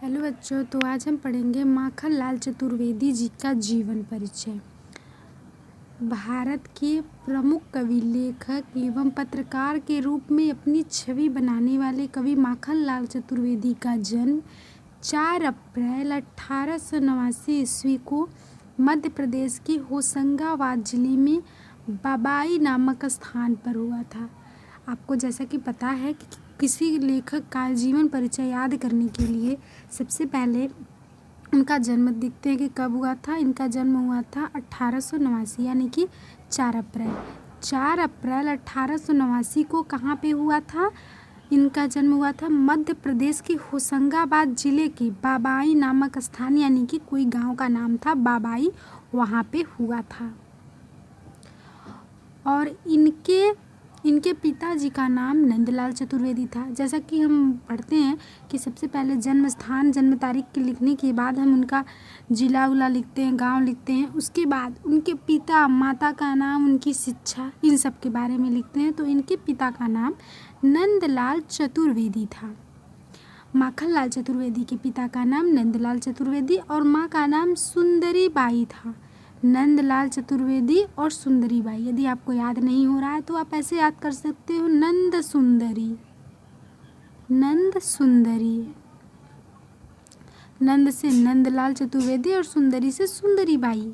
Hello बच्चों, तो आज हम पढ़ेंगे माखनलाल चतुर्वेदी जी का जीवन परिचय। भारत के प्रमुख कवि, लेखक एवं पत्रकार के रूप में अपनी छवि बनाने वाले कवि माखनलाल चतुर्वेदी का जन्म 4 अप्रैल 1889 ईस्वी को मध्य प्रदेश के होशंगाबाद जिले में बाबाई नामक स्थान पर हुआ था। आपको जैसा कि पता है कि किसी लेखक का जीवन परिचय याद करने के लिए सबसे पहले उनका जन्म देखते हैं कि कब हुआ था। इनका जन्म हुआ था 1889 यानी कि 4 अप्रैल 1889 को कहाँ पे हुआ था। इनका जन्म हुआ था मध्य प्रदेश के होशंगाबाद जिले के बाबाई नामक स्थान, यानी कि कोई गांव का नाम था बाबाई, वहाँ पे हुआ था। और इनके पिताजी का नाम नंदलाल चतुर्वेदी था। जैसा कि हम पढ़ते हैं कि सबसे पहले जन्म स्थान, जन्म तारीख के लिखने के बाद हम उनका जिला उला लिखते हैं, गांव लिखते हैं। उसके बाद उनके पिता माता का नाम, उनकी शिक्षा, इन सब के बारे में लिखते हैं। तो इनके पिता का नाम नंदलाल चतुर्वेदी था। माखनलाल चतुर्वेदी के पिता का नाम नंदलाल चतुर्वेदी और माँ का नाम सुंदरी बाई था। नंदलाल चतुर्वेदी और सुंदरी बाई। यदि आपको याद नहीं हो रहा है तो आप ऐसे याद कर सकते हो, नंद सुंदरी। नंद से नंदलाल चतुर्वेदी और सुंदरी से सुंदरी बाई,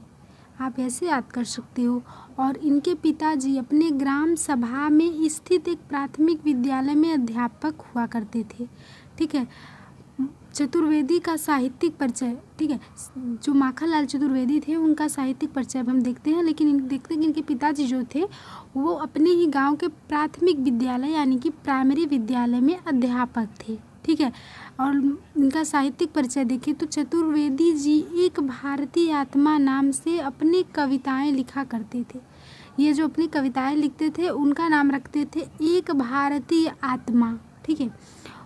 आप ऐसे याद कर सकते हो। और इनके पिताजी अपने ग्राम सभा में स्थित एक प्राथमिक विद्यालय में अध्यापक हुआ करते थे। ठीक है। चतुर्वेदी का साहित्यिक परिचय, ठीक है, जो माखनलाल चतुर्वेदी थे उनका साहित्यिक परिचय अब हम देखते हैं। लेकिन देखते हैं कि इनके पिताजी जो थे वो अपने ही गांव के प्राथमिक विद्यालय यानी कि प्राइमरी विद्यालय में अध्यापक थे। ठीक है। और इनका साहित्यिक परिचय देखें तो चतुर्वेदी जी एक भारतीय आत्मा नाम से अपनी कविताएं लिखा करते थे। ये जो अपनी कविताएं लिखते थे उनका नाम रखते थे एक भारतीय आत्मा। ठीक है।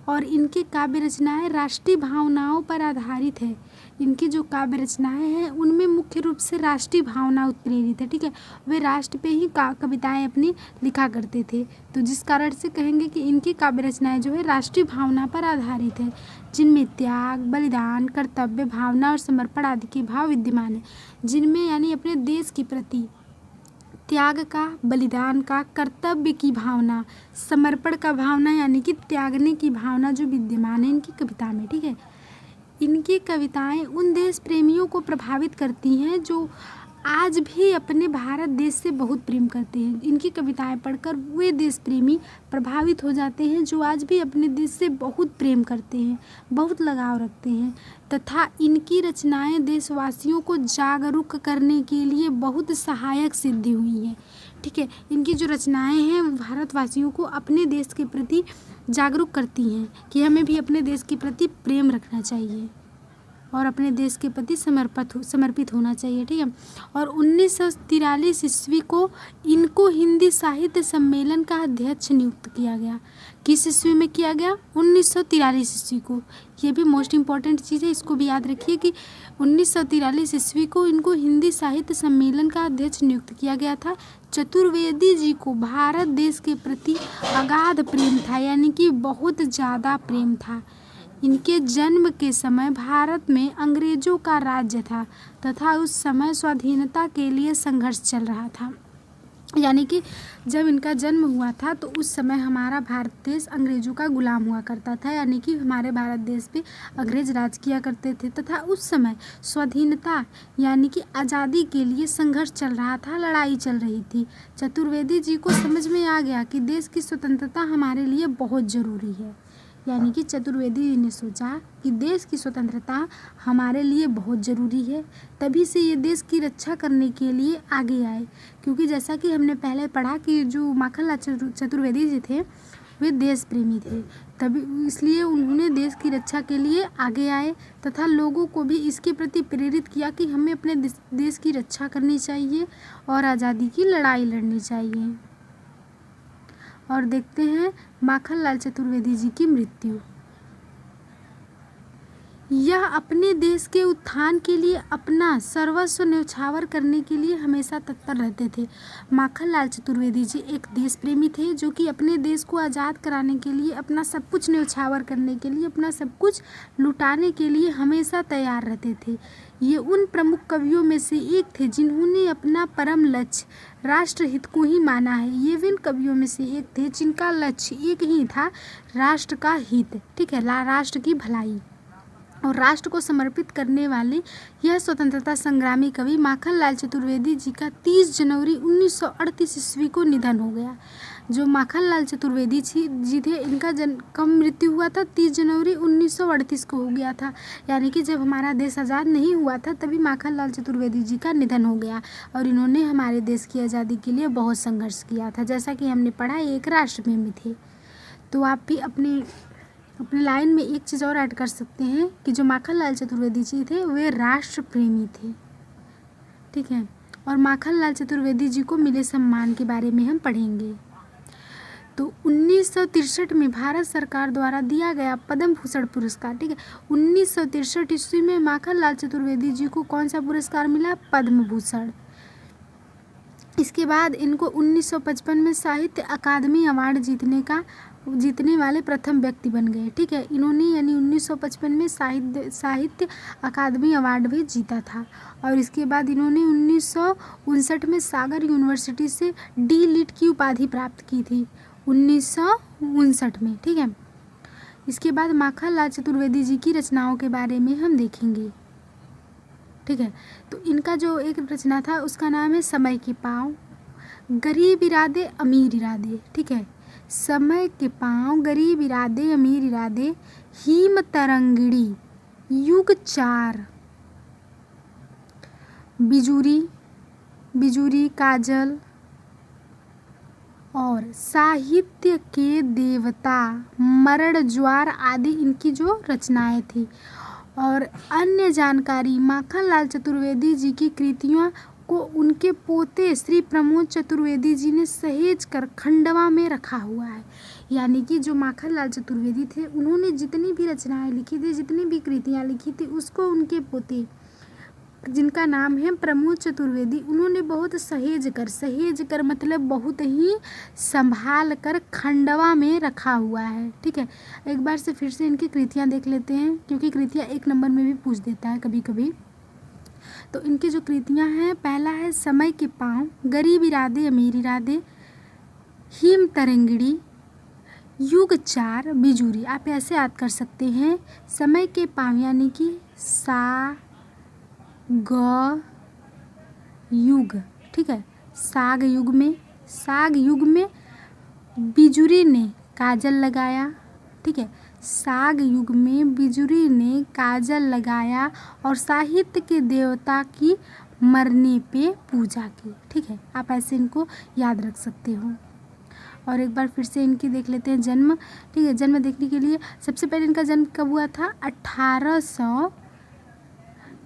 और इनकी काव्य रचनाएं राष्ट्रीय भावनाओं पर आधारित है। इनकी जो काव्य रचनाएं हैं उनमें मुख्य रूप से राष्ट्रीय भावना उत्प्रेरित है। ठीक है। वे राष्ट्र पे ही कविताएं अपनी लिखा करते थे, तो जिस कारण से कहेंगे कि इनकी काव्य रचनाएं जो है राष्ट्रीय भावना पर आधारित है, जिनमें त्याग, बलिदान, कर्तव्य भावना और समर्पण आदि के भाव विद्यमान है। जिनमें यानी अपने देश के प्रति त्याग का, बलिदान का, कर्तव्य की भावना, समर्पण का भावना यानी कि त्यागने की भावना जो विद्यमान है इनकी कविता में। ठीक है। इनकी कविताएं उन देश प्रेमियों को प्रभावित करती हैं जो आज भी अपने भारत देश से बहुत प्रेम करते हैं। इनकी कविताएं पढ़कर वे देश प्रेमी प्रभावित हो जाते हैं जो आज भी अपने देश से बहुत प्रेम करते हैं, बहुत लगाव रखते हैं। तथा इनकी रचनाएं देशवासियों को जागरूक करने के लिए बहुत सहायक सिद्ध हुई हैं। ठीक है। इनकी जो रचनाएं हैं भारतवासियों को अपने देश के प्रति जागरूक करती हैं कि हमें भी अपने देश के प्रति प्रेम रखना चाहिए और अपने देश के प्रति समर्पित होना चाहिए। ठीक है। और 1943 ईस्वी को इनको हिंदी साहित्य सम्मेलन का अध्यक्ष नियुक्त किया गया। किस ईस्वी में किया गया? 1943 ईस्वी को। ये भी मोस्ट इम्पॉर्टेंट चीज़ है, इसको भी याद रखिए कि 1943 ईस्वी को इनको हिंदी साहित्य सम्मेलन का अध्यक्ष नियुक्त किया गया था। चतुर्वेदी जी को भारत देश के प्रति अगाध प्रेम था, यानी कि बहुत ज़्यादा प्रेम था। इनके जन्म के समय भारत में अंग्रेजों का राज्य था तथा उस समय स्वाधीनता के लिए संघर्ष चल रहा था। यानी कि जब इनका जन्म हुआ था तो उस समय हमारा भारत देश अंग्रेजों का गुलाम हुआ करता था, यानी कि हमारे भारत देश पे अंग्रेज राज किया करते थे तथा उस समय स्वाधीनता यानी कि आज़ादी के लिए संघर्ष चल रहा था, लड़ाई चल रही थी। चतुर्वेदी जी को समझ में आ गया कि देश की स्वतंत्रता हमारे लिए बहुत ज़रूरी है। यानी कि चतुर्वेदी जी ने सोचा कि देश की स्वतंत्रता हमारे लिए बहुत ज़रूरी है, तभी से ये देश की रक्षा करने के लिए आगे आए। क्योंकि जैसा कि हमने पहले पढ़ा कि जो माखनलाल चतुर्वेदी जी थे वे देश प्रेमी थे, तभी इसलिए उन्होंने देश की रक्षा के लिए आगे आए तथा लोगों को भी इसके प्रति प्रेरित किया कि हमें अपने देश की रक्षा करनी चाहिए और आज़ादी की लड़ाई लड़नी चाहिए। और देखते हैं माखनलाल चतुर्वेदी जी की मृत्यु। यह अपने देश के उत्थान के लिए अपना सर्वस्व न्यौछावर करने के लिए हमेशा तत्पर रहते थे। माखनलाल चतुर्वेदी जी एक देश प्रेमी थे जो कि अपने देश को आज़ाद कराने के लिए, अपना सब कुछ न्यौछावर करने के लिए, अपना सब कुछ लुटाने के लिए हमेशा तैयार रहते थे। ये उन प्रमुख कवियों में से एक थे जिन्होंने अपना परम लक्ष्य राष्ट्रहित को ही माना है। ये विन कवियों में से एक थे जिनका लक्ष्य एक ही था, राष्ट्र का हित, ठीक है, राष्ट्र की भलाई और राष्ट्र को समर्पित करने वाले यह स्वतंत्रता संग्रामी कवि माखनलाल चतुर्वेदी जी का 30 जनवरी 1938 ईस्वी को निधन हो गया। जो माखनलाल चतुर्वेदी जी थे, इनका कब मृत्यु हुआ था? 30 जनवरी 1938 को हो गया था। यानी कि जब हमारा देश आज़ाद नहीं हुआ था तभी माखनलाल चतुर्वेदी जी का निधन हो गया और इन्होंने हमारे देश की आज़ादी के लिए बहुत संघर्ष किया था। जैसा कि हमने पढ़ा, एक राष्ट्र प्रेमी थे। तो आप भी अपने लाइन में एक चीज़ और ऐड कर सकते हैं कि जो माखनलाल चतुर्वेदी जी थे वे राष्ट्र प्रेमी थे, ठीक है। और माखनलाल चतुर्वेदी जी को मिले सम्मान के बारे में हम पढ़ेंगे। तो 1963 में भारत सरकार द्वारा दिया गया पद्म भूषण पुरस्कार, ठीक है। 1963 ईस्वी में माखनलाल चतुर्वेदी जी को कौन सा पुरस्कार मिला? पद्म भूषण। इसके बाद इनको 1955 में साहित्य अकादमी अवार्ड जीतने वाले प्रथम व्यक्ति बन गए, ठीक है। इन्होंने यानी 1955 में साहित्य अकादमी अवार्ड भी जीता था। और इसके बाद इन्होंने 1959 में सागर यूनिवर्सिटी से डी.लिट की उपाधि प्राप्त की थी, 1959 में, ठीक है। इसके बाद माखनलाल चतुर्वेदी जी की रचनाओं के बारे में हम देखेंगे, ठीक है। तो इनका जो एक रचना था उसका नाम है समय के पाँव, गरीब इरादे अमीर इरादे, ठीक है। समय के पाँव, गरीब इरादे अमीर इरादे, हिम तरंगिणी, युग 4, बिजूरी, काजल और साहित्य के देवता, मरण ज्वार आदि इनकी जो रचनाएं थी। और अन्य जानकारी, माखनलाल चतुर्वेदी जी की कृतियों को उनके पोते श्री प्रमोद चतुर्वेदी जी ने सहेज कर खंडवा में रखा हुआ है। यानी कि जो माखनलाल चतुर्वेदी थे उन्होंने जितनी भी रचनाएं लिखी थी, जितनी भी कृतियां लिखी थी, उसको उनके पोते जिनका नाम है प्रमोद चतुर्वेदी, उन्होंने बहुत सहेज कर मतलब बहुत ही संभाल कर खंडवा में रखा हुआ है, ठीक है। एक बार से फिर से इनकी कृतियां देख लेते हैं क्योंकि कृतियां 1 नंबर में भी पूछ देता है कभी कभी। तो इनकी जो कृतियां हैं, पहला है समय के पाँव, गरीब इरादे अमीर इरादे, हिम तरंगिणी, युग 4, बिजूरी। आप ऐसे याद कर सकते हैं, समय के पाँव यानी कि सा ग युग, ठीक है, साग युग में बिजुरी ने काजल लगाया, ठीक है। साग युग में बिजुरी ने काजल लगाया और साहित्य के देवता की मरने पे पूजा की, ठीक है। आप ऐसे इनको याद रख सकते हो। और एक बार फिर से इनकी देख लेते हैं जन्म, ठीक है। जन्म देखने के लिए सबसे पहले इनका जन्म कब हुआ था?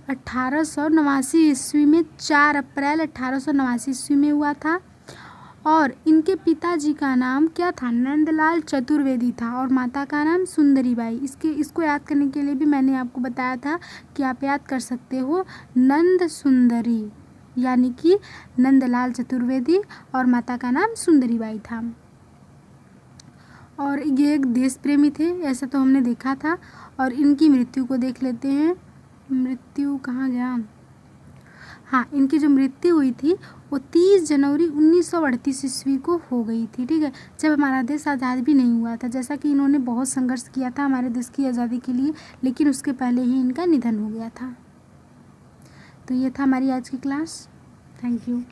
1889 ईस्वी में, 4 अप्रैल 1889 ईस्वी में हुआ था। और इनके पिताजी का नाम क्या था? नंदलाल चतुर्वेदी था और माता का नाम सुंदरीबाई। इसको याद करने के लिए भी मैंने आपको बताया था कि आप याद कर सकते हो नंद सुंदरी, यानी कि नंदलाल चतुर्वेदी और माता का नाम सुंदरीबाई था। और ये एक देश प्रेमी थे, ऐसा तो हमने देखा था। और इनकी मृत्यु को देख लेते हैं। मृत्यु कहाँ गया? हाँ, इनकी जो मृत्यु हुई थी वो 30 जनवरी 1938 ईस्वी को हो गई थी, ठीक है, जब हमारा देश आज़ाद भी नहीं हुआ था। जैसा कि इन्होंने बहुत संघर्ष किया था हमारे देश की आज़ादी के लिए, लेकिन उसके पहले ही इनका निधन हो गया था। तो ये था हमारी आज की क्लास। Thank you.